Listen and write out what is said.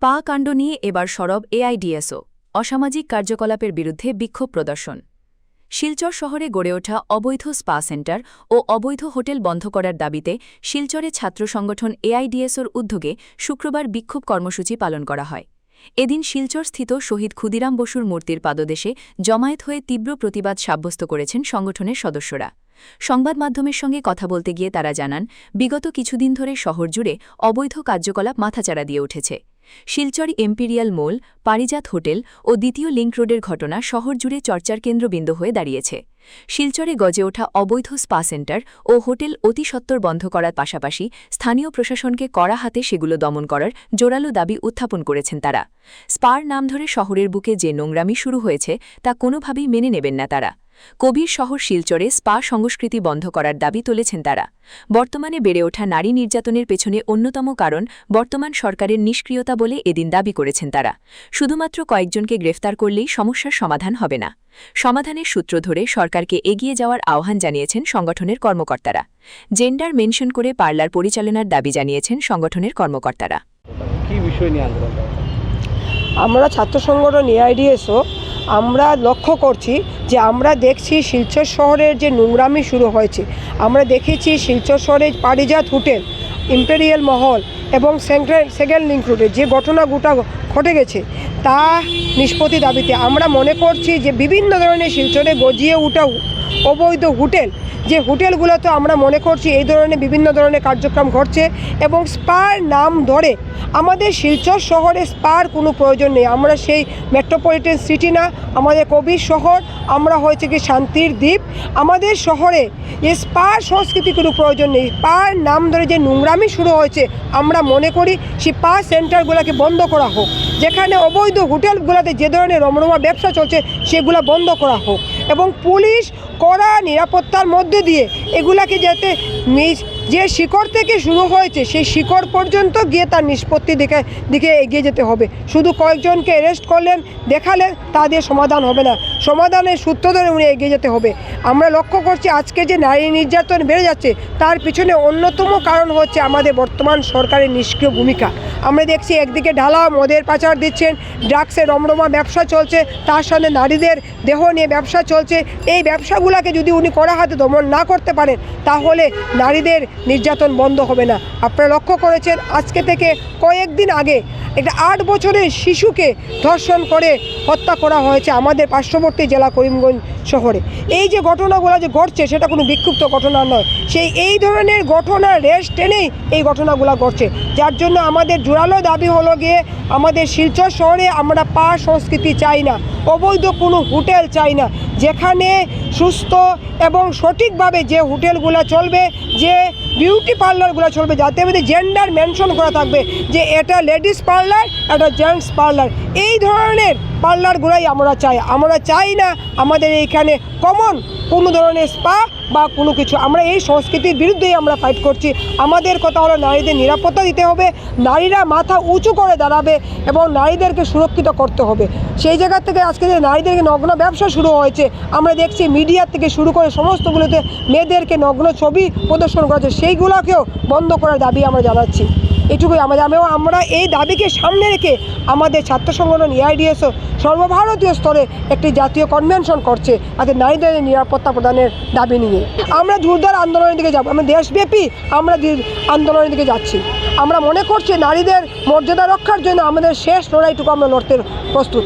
Spa কাণ্ড নিয়ে এবার সরব এআইডিএসও, অসামাজিক কার্যকলাপের বিরুদ্ধে বিক্ষোভ প্রদর্শন। শিলচর শহরে গড়ে ওঠা অবৈধ স্পা সেন্টার ও অবৈধ হোটেল বন্ধ করার দাবিতে শিলচরে ছাত্র সংগঠন এআইডিএসওর উদ্যোগে শুক্রবার বিক্ষোভ কর্মসূচি পালন করা হয়। এদিন শিলচরস্থিত শহীদ ক্ষুদিরাম বসুর মূর্তির পাদদেশে জমায়েত হয়ে তীব্র প্রতিবাদ সাব্যস্ত করেছেন সংগঠনের সদস্যরা। সংবাদ মাধ্যমের সঙ্গে কথা বলতে গিয়ে তারা জানান, বিগত কিছুদিন ধরে শহর জুড়ে অবৈধ কার্যকলাপ মাথাচাড়া দিয়ে উঠেছে। শিলচর এম্পিরিয়াল মল, পারিজাত হোটেল ও দ্বিতীয় লিংক রোডের ঘটনা শহর জুড়ে চর্চার কেন্দ্রবিন্দু হয়ে দাঁড়িয়েছে। শিলচরে গজে ওঠা অবৈধ স্পা সেন্টার ও হোটেল অতি সত্বর বন্ধ করার পাশাপাশি স্থানীয় প্রশাসনকে কড়া হাতে সেগুলো দমন করার জোরালো দাবি উত্থাপন করেছেন তারা। স্পার নাম ধরে শহরের বুকে যে নোংরামি শুরু হয়েছে তা কোনোভাবেই মেনে নেবেন না তারা। কবির শহর শিলচরে স্পা সংস্কৃতি বন্ধ করার দাবি তুলেছেন তারা। বর্তমানে বেড়ে ওঠা নারী নির্যাতনের পেছনে অন্যতম কারণ বর্তমান সরকারের নিষ্ক্রিয়তা বলে এদিন দাবি করেছেন তারা। শুধুমাত্র কয়েকজনকে গ্রেফতার করলেই সমস্যার সমাধান হবে না। সমাধানের সূত্র ধরে সরকারকে এগিয়ে যাওয়ার আহ্বান জানিয়েছেন সংগঠনের কর্মকর্তারা। জেন্ডার মেনশন করে পার্লার পরিচালনার দাবি জানিয়েছেন সংগঠনের কর্মকর্তারা। কি বিষয় নিয়ে আন্দোলন? আমরা ছাত্র সংগঠন এআইডিএসও আমরা লক্ষ্য করছি যে আমরা দেখছি শিলচর শহরের যে নোংরামি শুরু হয়েছে। আমরা দেখেছি শিলচর শহরের পারিজাত হোটেল, ইম্পেরিয়াল মহল এবং সেকেন্ড লিংক রোডে যে ঘটনা ঘটে গেছে তা নিষ্পত্তি দাবিতে আমরা মনে করছি যে বিভিন্ন ধরনের শিলচরে গজিয়ে ওঠা অবৈধ হোটেল, যে হোটেলগুলোতে আমরা মনে করছি এই ধরনের বিভিন্ন ধরনের কার্যক্রম ঘটছে এবং স্পার নাম ধরে আমাদের শিলচর শহরে স্পার কোনো প্রয়োজন নেই। আমরা সেই মেট্রোপলিটন সিটি না, আমাদের কবির শহর, আমরা হয়েছে কি শান্তির দ্বীপ। আমাদের শহরে এই স্পার সংস্কৃতি কোনো প্রয়োজন নেই। স্পার নাম ধরে যে নোংরামি শুরু হয়েছে আমরা মনে করি সেই স্পা সেন্টারগুলোকে বন্ধ করা হোক। যেখানে অবৈধ হোটেলগুলোতে যে ধরনের রমরমা ব্যবসা চলছে সেগুলো বন্ধ করা হোক এবং পুলিশ কড়া নিরাপত্তার মধ্যে দিয়ে এগুলাকে যাতে যে শিকড় থেকে শুরু হয়েছে সেই শিকড় পর্যন্ত গিয়ে তার নিষ্পত্তি দিকে এগিয়ে যেতে হবে। শুধু কয়েকজনকে অ্যারেস্ট করলেন, দেখালেন, তা দিয়ে সমাধান হবে না। সমাধানের সূত্র ধরে উনি এগিয়ে যেতে হবে। আমরা লক্ষ্য করছি আজকে যে নারী নির্যাতন বেড়ে যাচ্ছে তার পিছনে অন্যতম কারণ হচ্ছে আমাদের বর্তমান সরকারের নিষ্ক্রিয় ভূমিকা। আমরা দেখছি একদিকে ঢালা মদের পাচার দিচ্ছেন, ড্রাগসের রমরমা ব্যবসা চলছে, তার সাথে নারীদের দেহ নিয়ে ব্যবসা চলছে। এই ব্যবসাগুলোকে যদি উনি কড়া হাতে দমন না করতে পারেন তাহলে নারীদের নির্যাতন বন্ধ হবে না। আপনারা লক্ষ্য করেছেন আজকে থেকে কয়েকদিন আগে একটা 8 বছরের শিশুকে ধর্ষণ করে হত্যা করা হয়েছে আমাদের পার্শ্ববর্তী জেলা করিমগঞ্জ শহরে। এই যে ঘটনাগুলো যে ঘটছে সেটা কোনো বিক্ষিপ্ত ঘটনা নয়, এই ধরনের ঘটনা রেশ টেনেই এই ঘটনাগুলো ঘটছে। যার জন্য আমাদের জোরালো দাবি হলো গিয়ে আমাদের শিলচর শহরে আমরা স্পা সংস্কৃতি চাই না, অবৈধ কোনো হোটেল চাই না। যেখানে সুস্থ এবং সঠিকভাবে যে হোটেলগুলো চলবে, যে বিউটি পার্লারগুলো চলবে, যাতে মধ্যে জেন্ডার মেনশন করা থাকবে যে এটা লেডিস পার্লার, এটা জেন্টস পার্লার, এই ধরনের পার্লারগুলোই আমরা চাই। আমরা চাই না আমাদের এইখানে কমন কোনো ধরনের স্পা বা কোনো কিছু। আমরা এই সংস্কৃতির বিরুদ্ধেই আমরা ফাইট করছি। আমাদের কথা হলো নারীদের নিরাপত্তা দিতে হবে, নারীরা মাথা উঁচু করে দাঁড়াবে এবং নারীদেরকে সুরক্ষিত করতে হবে। সেই জায়গা থেকে আজকে যে নারীদেরকে নগ্ন ব্যবসা শুরু হয়েছে আমরা দেখছি, মিডিয়া থেকে শুরু করে সমস্তগুলোতে মেয়েদেরকে নগ্ন ছবি প্রদর্শন করা হচ্ছে, সেইগুলোকেও বন্ধ করার দাবি আমরা জানাচ্ছি। এটুকুই আমরা এই দাবিকে সামনে রেখে আমাদের ছাত্র সংগঠন এআইডিএসও সর্বভারতীয় স্তরে একটি জাতীয় কনভেনশন করছে তাদের নারীদের নিরাপত্তা প্রদানের দাবি নিয়ে। আমরা জোরদার আন্দোলনের দিকে যাব, আমরা দেশব্যাপী আমরা আন্দোলনের দিকে যাচ্ছি। আমরা মনে করছি নারীদের মর্যাদা রক্ষার জন্য আমাদের শেষ লড়াইটুকু আমরা লড়তে প্রস্তুত।